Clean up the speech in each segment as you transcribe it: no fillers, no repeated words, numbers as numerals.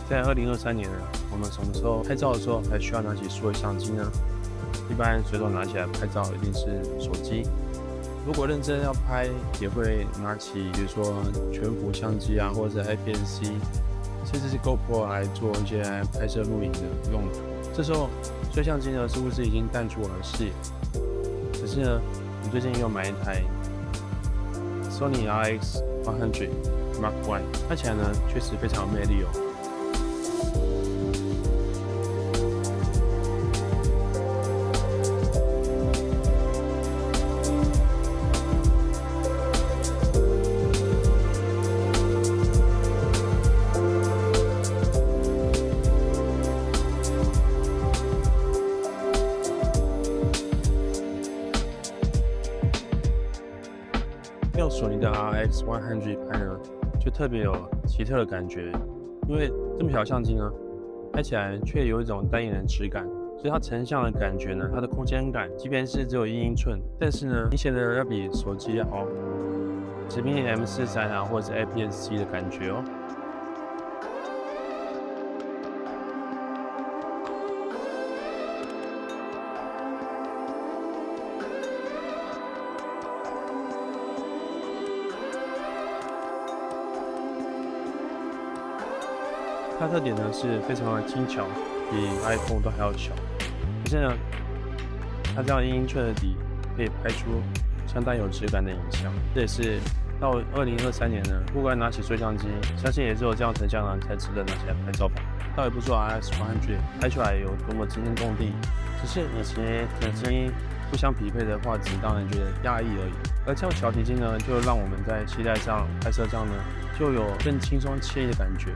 在2023年呢，我们什么时候拍照的时候还需要拿起数位相机呢？一般随手拿起来拍照一定是手机。如果认真要拍，也会拿起比如说全幅相机啊，或者是 APS-C， 甚至是 GoPro 来做一些拍摄录影的用途。这时候数位相机呢，是不是已经淡出我的视野？可是呢，我最近又买一台 Sony RX100 Mark I， 拍起来呢确实非常有魅力哦。用索尼的 RX100 拍呢，就特别有奇特的感觉，因为这么小相机呢，拍起来却有一种单眼的质感，所以它成像的感觉呢，它的空间感，即便是只有1英寸，但是呢，明显的要比手机好，直面 M43啊，或者是 APS-C 的感觉哦。它特点呢是非常的轻巧，比 iPhone 都还要小。可是呢，它这样1英寸的底可以拍出相当有质感的影像。这也是到2023年呢，不管拿起数位相机，相信也只有这样成像呢才值得拿起来拍照吧。倒也不说 RX100 拍出来有多么惊天动地，只是以前跟声音不相匹配的画质，让人觉得压抑而已。而这样小体积呢，就让我们在携带上、拍摄上呢，就有更轻松惬意的感觉。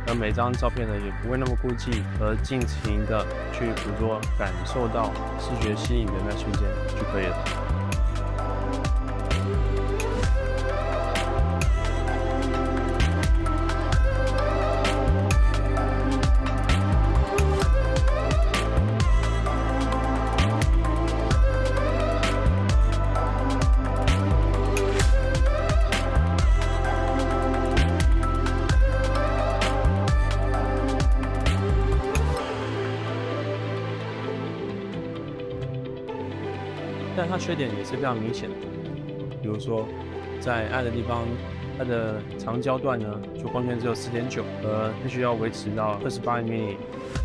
而每张照片呢，也不会那么孤寂，而尽情的去捕捉、感受到视觉吸引的那瞬间就可以了。但它缺点也是非常明显的，比如说在暗的地方，它的长焦段呢，就光圈只有4.9，而必须要维持到28mm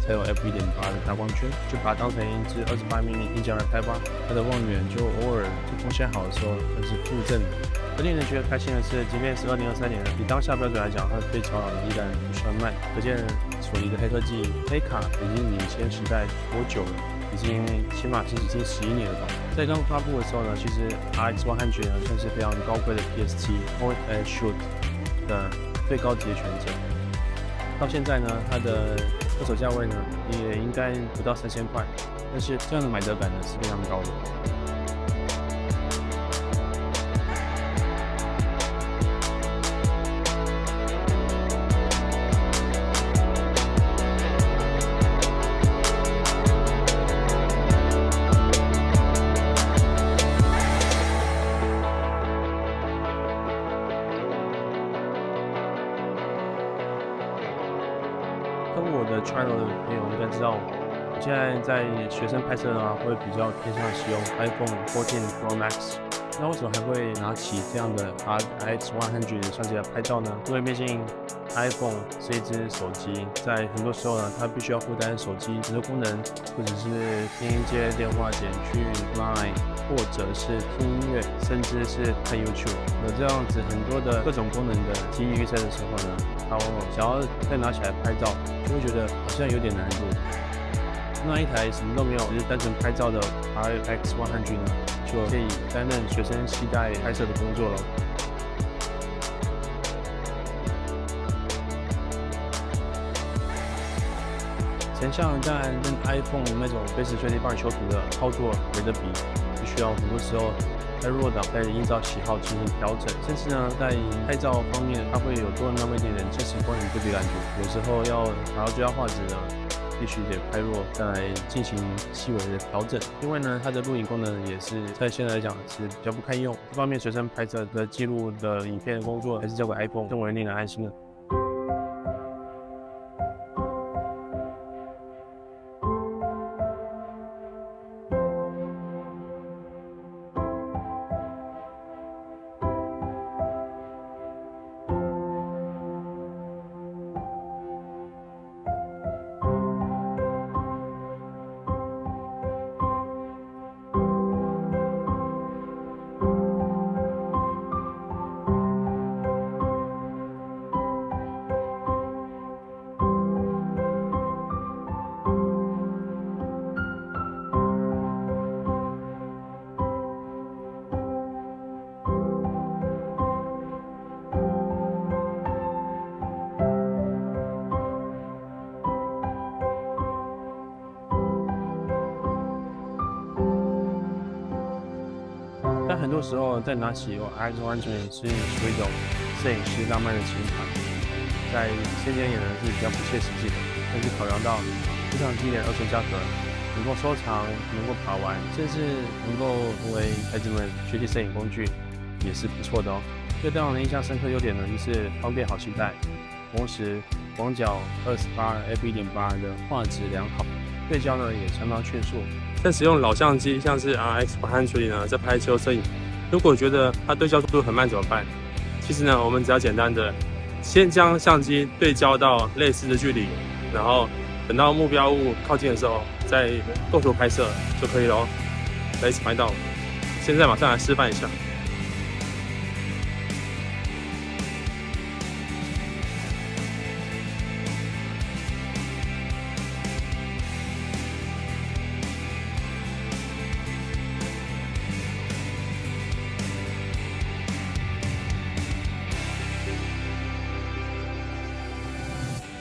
才有 f1.8 的大光圈，就把它当成一支28mm定焦来拍吧。它的望远就偶尔就光线好的时候，它是负正的。而令人觉得开心的是，即便是2023年了，以当下标准来讲，它的对焦依然不算慢，可见索尼的黑科技黑卡已经领先时代多久了？已经起码是已经11年了吧。在刚发布的时候呢，其实 RX100 呢算是非常高规的 PST Point and Shoot 的最高级的权重。到现在呢，它的二手价位呢也应该不到3000块，但是这样的买得感呢是非常高的。跟我的 channel 的朋友应该知道，我现在在学生拍摄啊，会比较偏向使用 iPhone 14 Pro Max。那为什么还会拿起这样的 RX100 相机来拍照呢？因为毕竟 iPhone 是一只手机，在很多时候呢，它必须要负担手机的功能，或者是拼接电话、简讯、Line， 或者是听音乐，甚至是看 YouTube。有这样子很多的各种功能的机预测的时候呢，然后想要再拿起来拍照，就会觉得好像有点难度。那一台什么都没有，只是单纯拍照的 RX100 呢，就可以担任学生携带拍摄的工作了。成像当然跟 iPhone 那种随时随地帮你修图的操作没得比，必须要很多时候在弱档在依照喜好进行调整，甚至呢在拍照方面，它会有多那么一点点真实光影对比感觉。有时候要达到最佳画质呢，必须得拍弱，再来进行细微的调整。另外呢，它的录影功能也是在现在来讲是比较不堪用，这方面随身拍摄的记录的影片工作还是交给 iPhone 更为令人安心的。但很多时候在拿起RX100是属于一种摄影师浪漫的情怀，在现今也是比较不切实际的。但是考量到这相机的二手价格，能够收藏、能够把玩，甚至能够为孩子们学习摄影工具，也是不错的哦。最让人印象深刻优点呢，就是方便好携带，同时广角28f1.8的画质良好，对焦呢也相当迅速。在使用老相机，像是 RX100呢，在拍秋摄影，如果觉得它对焦速度很慢怎么办？其实呢，我们只要简单的先将相机对焦到类似的距离，然后等到目标物靠近的时候，再动手拍摄就可以了。Let's find out。现在马上来示范一下。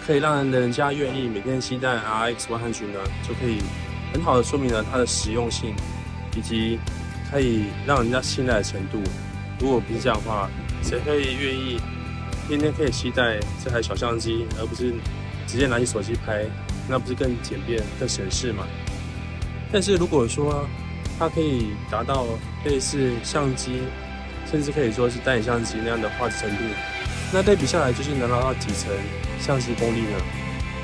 可以让人家愿意每天携带 RX100呢，就可以很好的说明了它的实用性，以及可以让人家信赖的程度。如果不是这样的话，谁会愿意天天可以携带这台小相机，而不是直接拿起手机拍？那不是更简便、更省事吗？但是如果说它可以达到类似相机，甚至可以说是单眼相机那样的画质程度，那对比下来就是能拿到几成相机功力呢？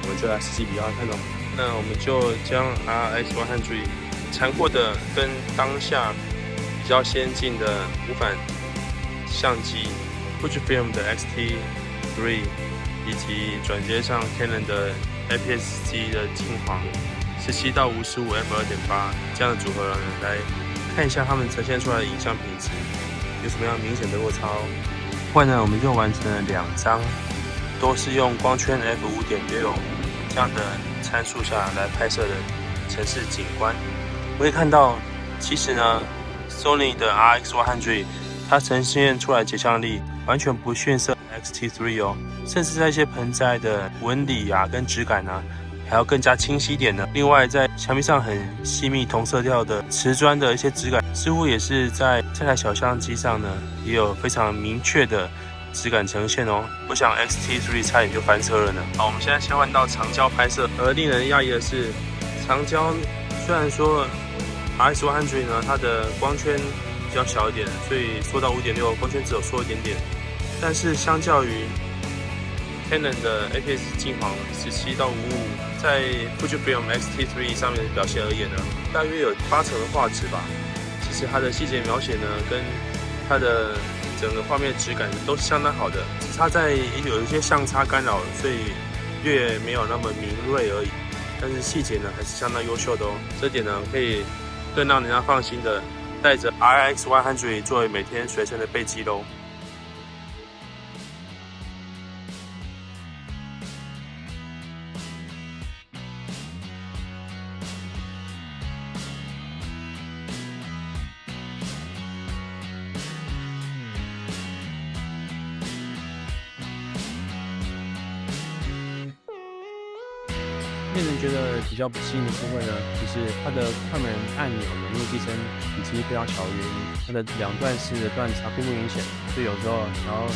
我们就来实际比较看哦。那我们就将 RX100残酷的跟当下比较先进的无反相机 Fujifilm 的 X-T3 以及转接上 Canon 的 APS-C 的镜框17到55 f2.8 这样的组合呢，来看一下它们呈现出来的影像品质有什么样明显的落差哦。另外呢，我们就完成了2张，都是用光圈 f5.6这样的参数下来拍摄的城市景观。我可以看到，其实呢 ，Sony 的 RX100它呈现出来的解像力完全不逊色 X-T3 哦，甚至在一些盆栽的纹理啊跟质感啊，还要更加清晰一点呢。另外，在墙壁上很细密同色调的瓷砖的一些质感，似乎也是在这台小相机上呢，也有非常明确的质感呈现哦。我想 X-T3 差点就翻车了呢。好，我们现在切换到长焦拍摄，而令人讶异的是，长焦虽然说 RX100呢，它的光圈比较小一点，所以缩到5.6，光圈只有缩一点点，但是相较于 Canon 的 APS 镜框17到55，在 Fujifilm X-T3 上面的表现而言呢，大约有80%的画质吧。其实它的细节描写呢，跟它的整个画面质感都是相当好的，只差在有一些相差干扰，所以略没有那么敏锐而已。但是细节呢，还是相当优秀的哦。这点呢，可以更让人家放心的带着 RX100作为每天随身的备机喽。令人觉得比较不适应的部分呢，就是它的快门按钮的因为机身体积非常小的原因，它的两段式的断差并不明显，所以有时候想要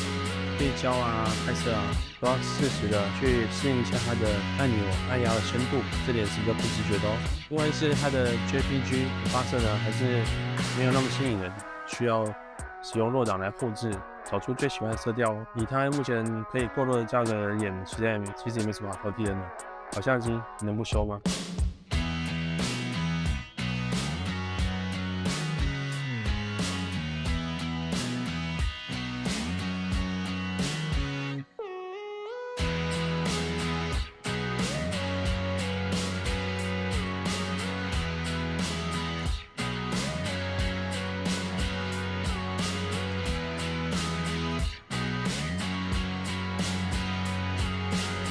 对焦啊、拍摄啊，都要适时的去适应一下它的按钮按压的深度，这点是比较不直觉的哦。另外是它的 JPG 发射呢，还是没有那么吸引人，需要使用弱档来复制，找出最喜欢的色调哦。以它目前可以过热的价格而言，其实也没什么好挑剔的呢。好相机能不修吗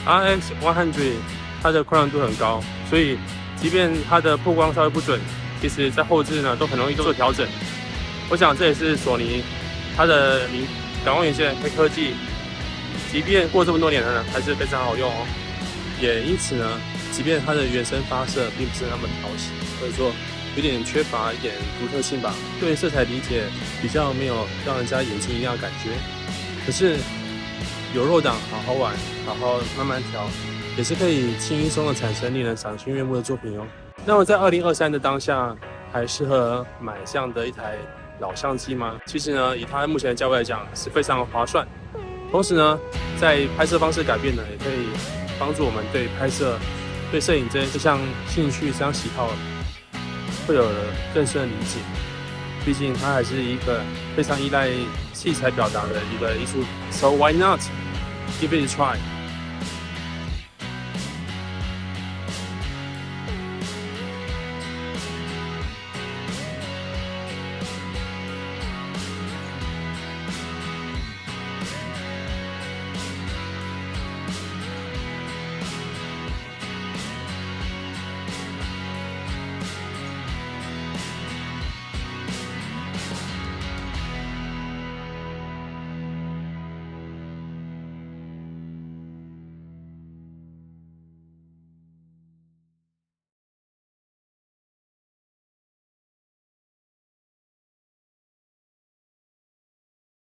？RX100它的宽容度很高，所以即便它的曝光稍微不准，其实在后置呢都很容易做调整。我想这也是索尼它的感光元件黑科技，即便过这么多年了呢，还是非常好用哦。也因此呢，即便它的原生发射并不是那么讨喜，或者说有点缺乏一点独特性吧，对色彩理解比较没有让人家眼睛一亮的感觉。可是有弱档，好好玩，好好慢慢调，也是可以轻易松的产生令人赏心悦目的作品哦。那么在2023的当下，还适合买这样的一台老相机吗？其实呢，以它目前的价位来讲，是非常划算。同时呢，在拍摄方式改变呢，也可以帮助我们对拍摄、对摄影这项兴趣、这项喜好，会有了更深的理解。毕竟它还是一个非常依赖器材表达的一个艺术，So why not give it a try？